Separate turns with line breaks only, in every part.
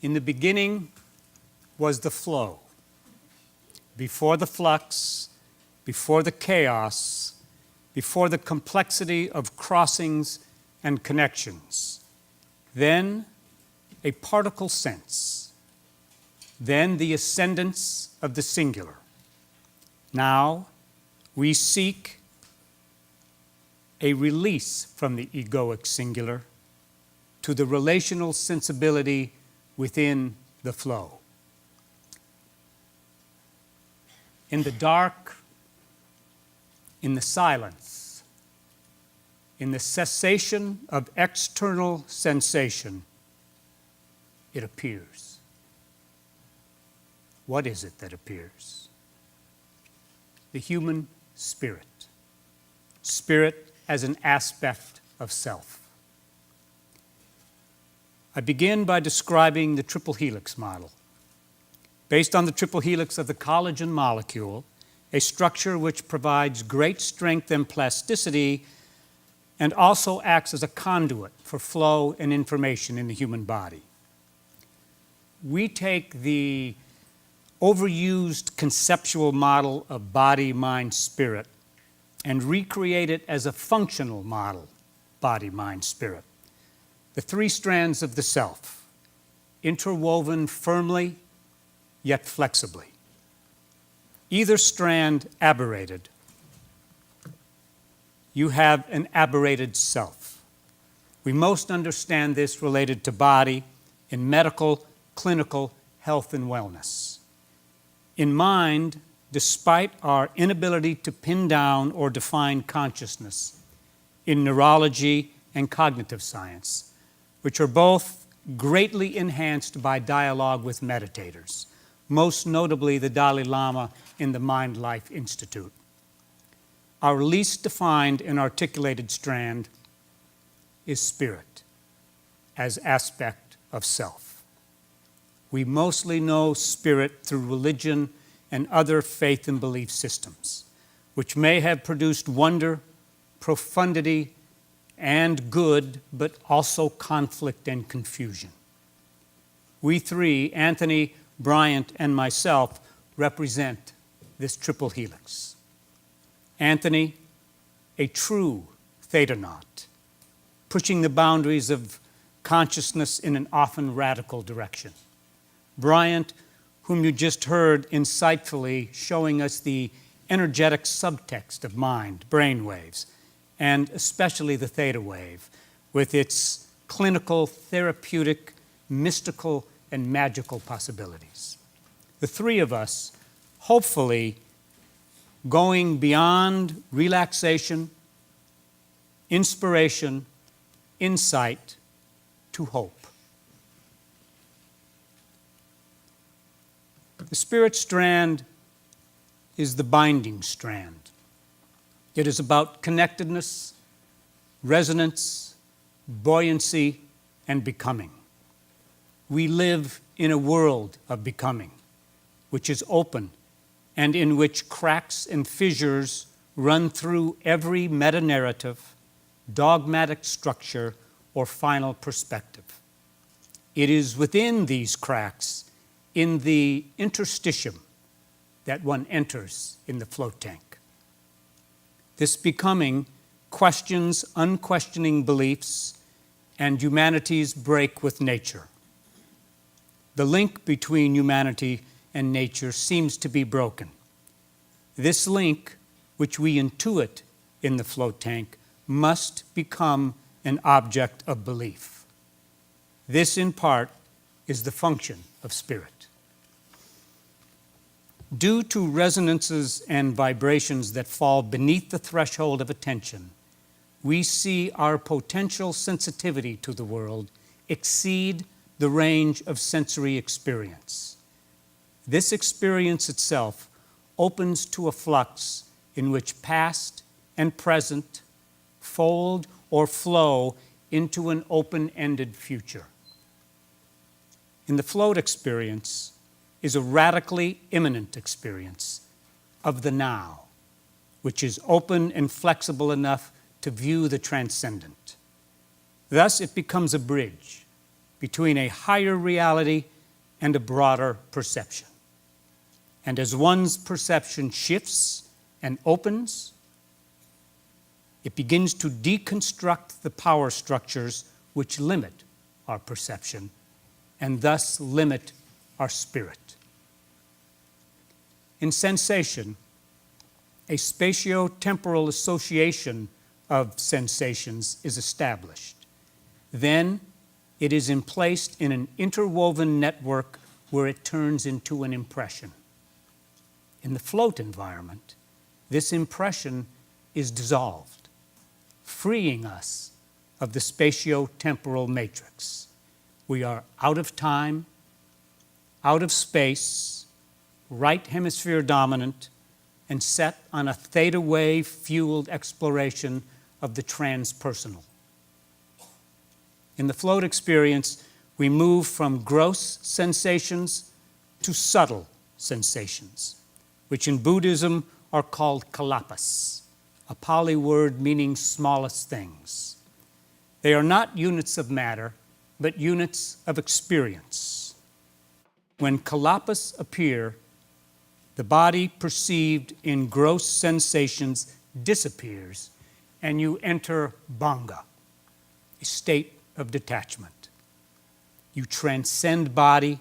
In the beginning was the flow. Before the flux, before the chaos, before the complexity of crossings and connections. Then a particle sense. Then the ascendance of the singular. Now we seek a release from the egoic singular to the relational sensibility within the flow. In the dark, in the silence, in the cessation of external sensation, it appears. What is it that appears? The human spirit. Spirit as an aspect of self. I begin by describing the triple-helix model. Based on the triple helix of the collagen molecule, a structure which provides great strength and plasticity and also acts as a conduit for flow and information in the human body. We take the overused conceptual model of body, mind, spirit and recreate it as a functional model, body, mind, spirit. The three strands of the self, interwoven firmly yet flexibly. Either strand aberrated, you have an aberrated self. We most understand this related to body in medical, clinical, health and wellness. In mind, despite our inability to pin down or define consciousness, in neurology and cognitive science, which are both greatly enhanced by dialogue with meditators, most notably the Dalai Lama in the Mind Life Institute. Our least defined and articulated strand is spirit as aspect of self. We mostly know spirit through religion and other faith and belief systems, which may have produced wonder, profundity, and good, but also conflict and confusion. We three, Anthony, Bryant, and myself, represent this triple helix. Anthony, a true thetanaut, pushing the boundaries of consciousness in an often radical direction. Bryant, whom you just heard insightfully showing us the energetic subtext of mind, brain waves, and especially the theta wave, with its clinical, therapeutic, mystical, and magical possibilities. The three of us, hopefully, going beyond relaxation, inspiration, insight, to hope. The spirit strand is the binding strand. It is about connectedness, resonance, buoyancy, and becoming. We live in a world of becoming, which is open and in which cracks and fissures run through every meta-narrative, dogmatic structure, or final perspective. It is within these cracks, in the interstitium, that one enters in the float tank. This becoming questions unquestioning beliefs and humanity's break with nature. The link between humanity and nature seems to be broken. This link, which we intuit in the float tank, must become an object of belief. This, in part, is the function of spirit. Due to resonances and vibrations that fall beneath the threshold of attention, we see our potential sensitivity to the world exceed the range of sensory experience. This experience itself opens to a flux in which past and present fold or flow into an open-ended future. In the float experience is a radically immanent experience of the now, which is open and flexible enough to view the transcendent. Thus, it becomes a bridge between a higher reality and a broader perception. And as one's perception shifts and opens, it begins to deconstruct the power structures which limit our perception and thus limit our spirit. In sensation, a spatio-temporal association of sensations is established. Then it is emplaced in an interwoven network where it turns into an impression. In the float environment, this impression is dissolved, freeing us of the spatio-temporal matrix. We are out of time, out of space, right hemisphere dominant, and set on a theta wave-fueled exploration of the transpersonal. In the float experience, we move from gross sensations to subtle sensations, which in Buddhism are called kalapas, a Pali word meaning smallest things. They are not units of matter, but units of experience. When kalapas appear, the body perceived in gross sensations disappears, and you enter bhanga, a state of detachment. You transcend body,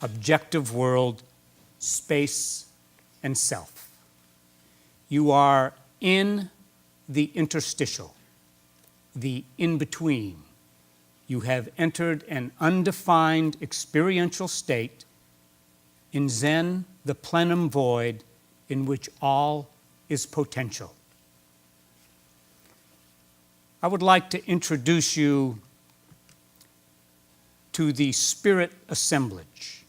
objective world, space, and self. You are in the interstitial, the in-between. You have entered an undefined experiential state, in Zen, the plenum void, in which all is potential. I would like to introduce you to the Spirit Assemblage,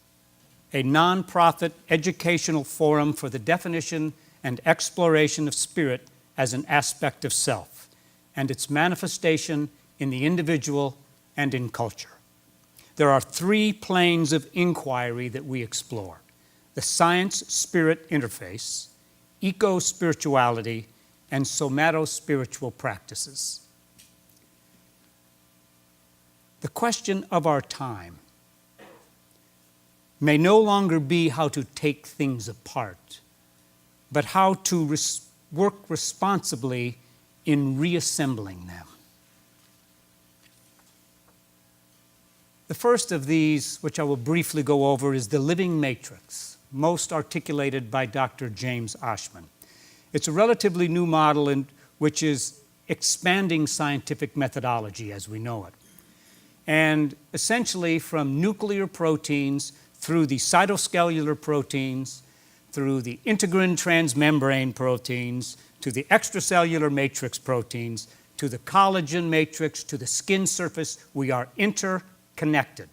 a nonprofit educational forum for the definition and exploration of spirit as an aspect of self and its manifestation in the individual and in culture. There are three planes of inquiry that we explore: the science-spirit interface, eco-spirituality, and somato-spiritual practices. The question of our time may no longer be how to take things apart, but how to work responsibly in reassembling them. The first of these, which I will briefly go over, is the living matrix, most articulated by Dr. James Oschman. It's a relatively new model which is expanding scientific methodology as we know it. And essentially from nuclear proteins through the cytoscalar proteins, through the integrin transmembrane proteins, to the extracellular matrix proteins, to the collagen matrix, to the skin surface, we are interconnected,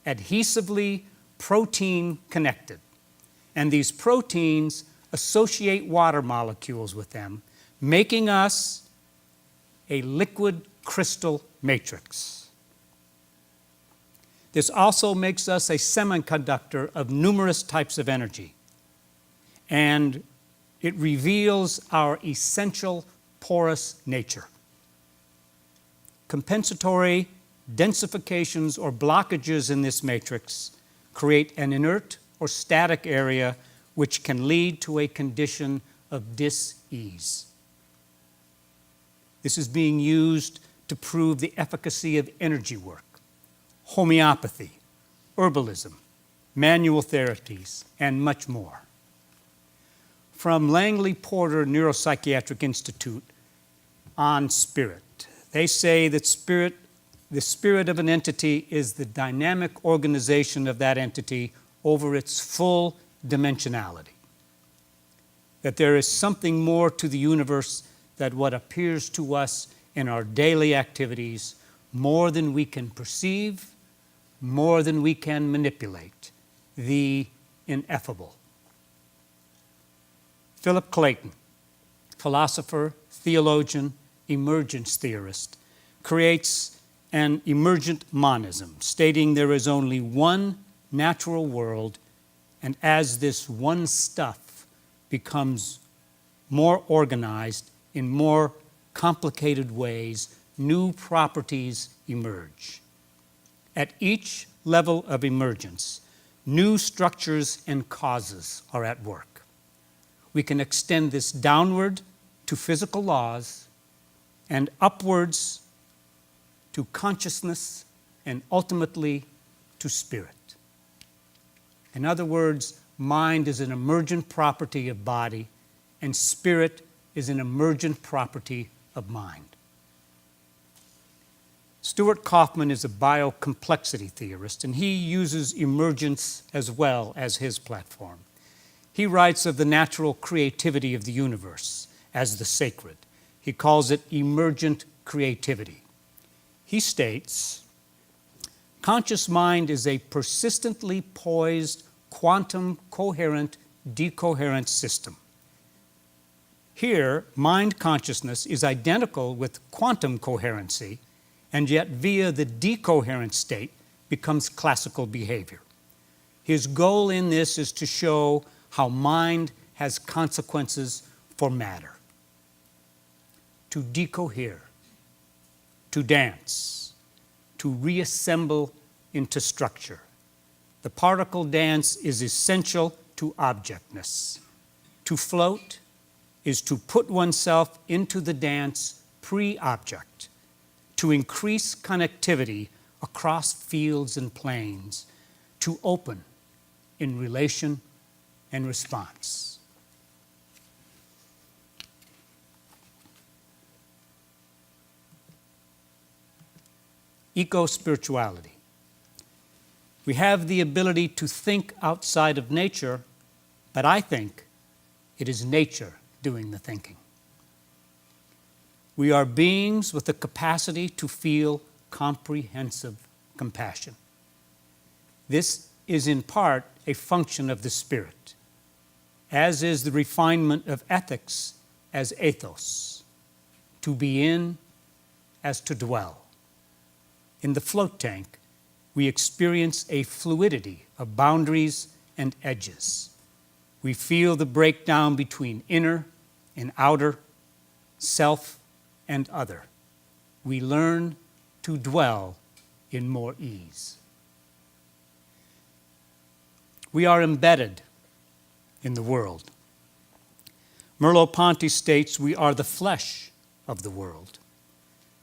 adhesively protein connected. And these proteins associate water molecules with them, making us a liquid crystal matrix. This also makes us a semiconductor of numerous types of energy, and it reveals our essential porous nature. Compensatory densifications or blockages in this matrix create an inert or static area which can lead to a condition of dis-ease. This is being used to prove the efficacy of energy work, homeopathy, herbalism, manual therapies, and much more. From Langley Porter Neuropsychiatric Institute on spirit, they say that the spirit of an entity is the dynamic organization of that entity over its full dimensionality. That there is something more to the universe than what appears to us in our daily activities, more than we can perceive, more than we can manipulate, the ineffable. Philip Clayton, philosopher, theologian, emergence theorist, creates an emergent monism, stating there is only one natural world, and as this one stuff becomes more organized in more complicated ways, new properties emerge. At each level of emergence, new structures and causes are at work. We can extend this downward to physical laws and upwards to consciousness and ultimately to spirit. In other words, mind is an emergent property of body and spirit is an emergent property of mind. Stuart Kaufman is a biocomplexity theorist, and he uses emergence as well as his platform. He writes of the natural creativity of the universe as the sacred. He calls it emergent creativity. He states, conscious mind is a persistently poised, quantum coherent, decoherent system. Here, mind consciousness is identical with quantum coherency, and yet via the decoherent state becomes classical behavior. His goal in this is to show how mind has consequences for matter. To decohere, to dance, to reassemble into structure. The particle dance is essential to objectness. To float is to put oneself into the dance pre-object, to increase connectivity across fields and planes, to open in relation and response. Eco-spirituality. We have the ability to think outside of nature, but I think it is nature doing the thinking. We are beings with the capacity to feel comprehensive compassion. This is in part a function of the spirit, as is the refinement of ethics as ethos, to be in as to dwell. In the float tank, we experience a fluidity of boundaries and edges. We feel the breakdown between inner and outer, self and other. We learn to dwell in more ease. We are embedded in the world. Merleau-Ponty states we are the flesh of the world.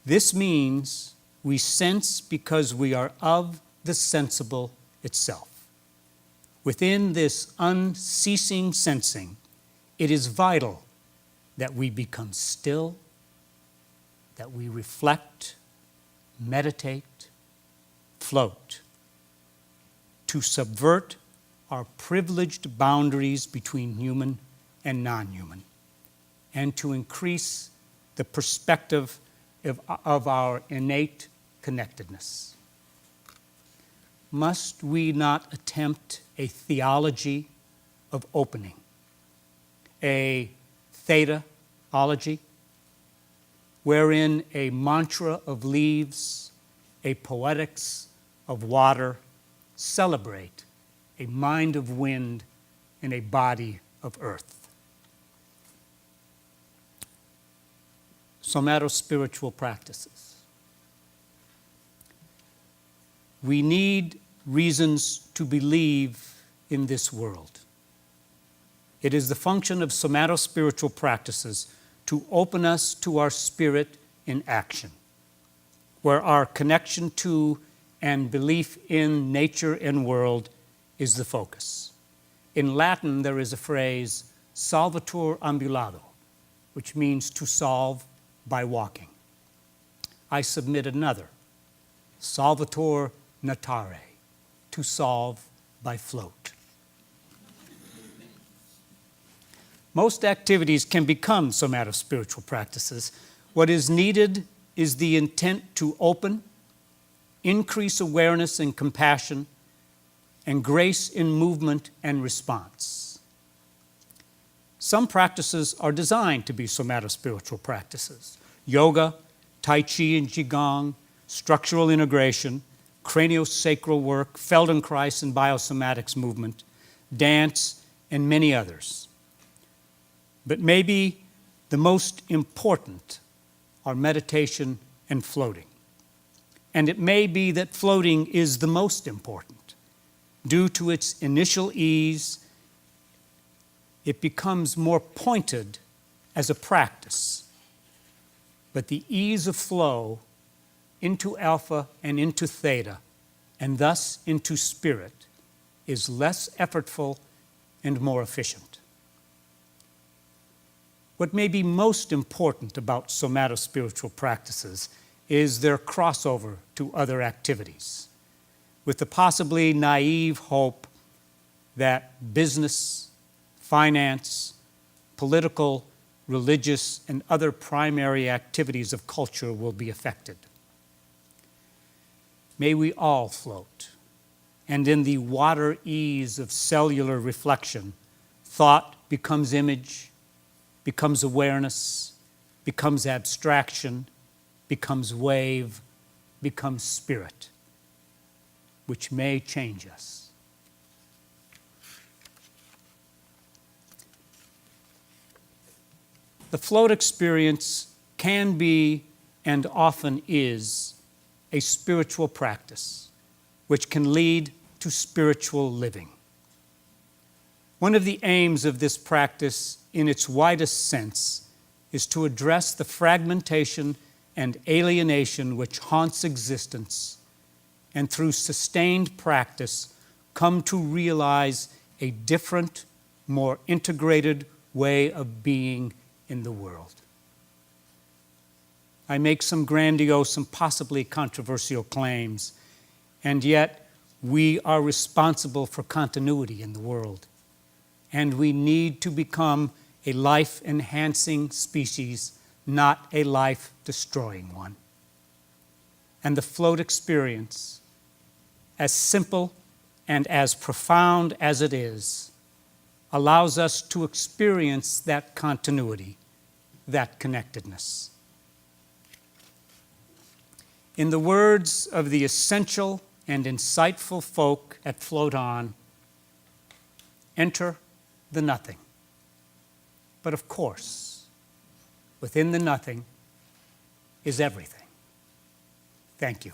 This means we sense because we are of the sensible itself. Within this unceasing sensing, it is vital that we become still, that we reflect, meditate, float, to subvert our privileged boundaries between human and non-human, and to increase the perspective of our innate connectedness. Must we not attempt a theology of opening, a thetaology, wherein a mantra of leaves, a poetics of water, celebrate a mind of wind and a body of earth? Somato-spiritual practices. We need reasons to believe in this world. It is the function of somato-spiritual practices to open us to our spirit in action, where our connection to and belief in nature and world is the focus. In Latin, there is a phrase, solvitur ambulando, which means to solve by walking. I submit another, solvitur natare, to solve by float. Most activities can become somato-spiritual practices. What is needed is the intent to open, increase awareness and compassion, and grace in movement and response. Some practices are designed to be somato-spiritual practices. Yoga, Tai Chi and Qigong, structural integration, craniosacral work, Feldenkrais and biosomatics movement, dance, and many others. But maybe the most important are meditation and floating. and it may be that floating is the most important. Due to its initial ease, it becomes more pointed as a practice. But the ease of flow into alpha and into theta, and thus into spirit, is less effortful and more efficient. What may be most important about somato-spiritual practices is their crossover to other activities, with the possibly naive hope that business, finance, political, religious, and other primary activities of culture will be affected. May we all float, and in the water ease of cellular reflection, thought becomes image, becomes awareness, becomes abstraction, becomes wave, becomes spirit, which may change us. The float experience can be, and often is, a spiritual practice, which can lead to spiritual living. One of the aims of this practice, in its widest sense, is to address the fragmentation and alienation which haunts existence, and through sustained practice, come to realize a different, more integrated way of being in the world. I make some grandiose and possibly controversial claims, and yet we are responsible for continuity in the world, and we need to become a life-enhancing species, not a life-destroying one. And the float experience, as simple and as profound as it is, allows us to experience that continuity, that connectedness. In the words of the essential and insightful folk at Float On, enter the nothing. But of course, within the nothing is everything. Thank you.